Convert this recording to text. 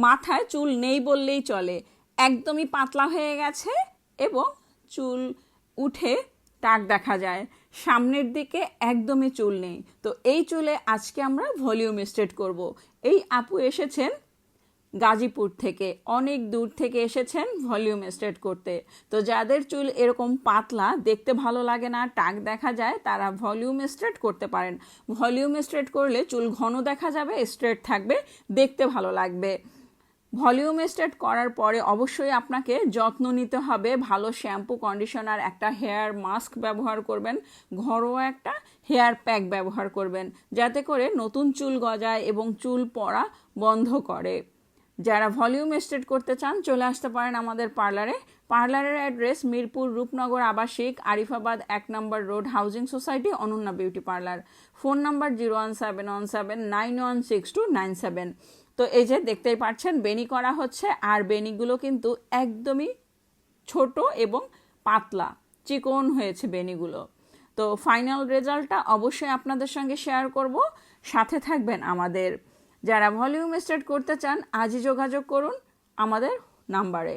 মাথায় চুল নেই বললেই চলে, একদমই পাতলা হয়ে গেছে এবং চুল উঠে টাক দেখা যায়, সামনের দিকে একদমই চুল নেই। তো এই চুলে আজকে আমরা ভলিউম স্ট্রেট করব। এই আপু এসেছেন গাজীপুর থেকে, অনেক দূর থেকে এসেছেন ভলিউম স্ট্রেট করতে। তো যাদের চুল এরকম পাতলা, দেখতে ভালো লাগে না, টাক দেখা যায়, তারা ভলিউম স্ট্রেট করতে পারেন। ভলিউম স্ট্রেট করলে চুল ঘন দেখা যাবে, স্ট্রেট থাকবে, দেখতে ভালো লাগবে। ভলিউম স্ট্রেট করার পরে অবশ্যই আপনাকে যত্ন নিতে হবে, ভালো শ্যাম্পু, কন্ডিশনার, একটা হেয়ার মাস্ক ব্যবহার করবেন, ঘরোয়া একটা হেয়ার প্যাক ব্যবহার করবেন, যাতে করে নতুন চুল গজায় এবং চুল পড়া বন্ধ করে। যারা ভলিউম স্ট্রেট করতে চান চলে আসতে পারেন আমাদের পার্লারে। পার্লারের অ্যাড্রেস মিরপুর রূপনগর আবাসিক, আরিফাবাদ 1 নম্বর road, housing society, Ananya beauty parlour. Phone number 01717916297। তো এই যে দেখতেই পাচ্ছেন বেনি করা হচ্ছে, আর বেনিগুলো কিন্তু একদমই ছোট এবং পাতলা, চিকন হয়েছে বেনিগুলো। তো ফাইনাল রেজাল্টটা অবশ্যই আপনাদের সঙ্গে শেয়ার করব, সাথে থাকবেন আমাদের। যারা ভলিউম স্ট্রেট করতে চান আজই যোগাযোগ করুন আমাদের নাম্বারে।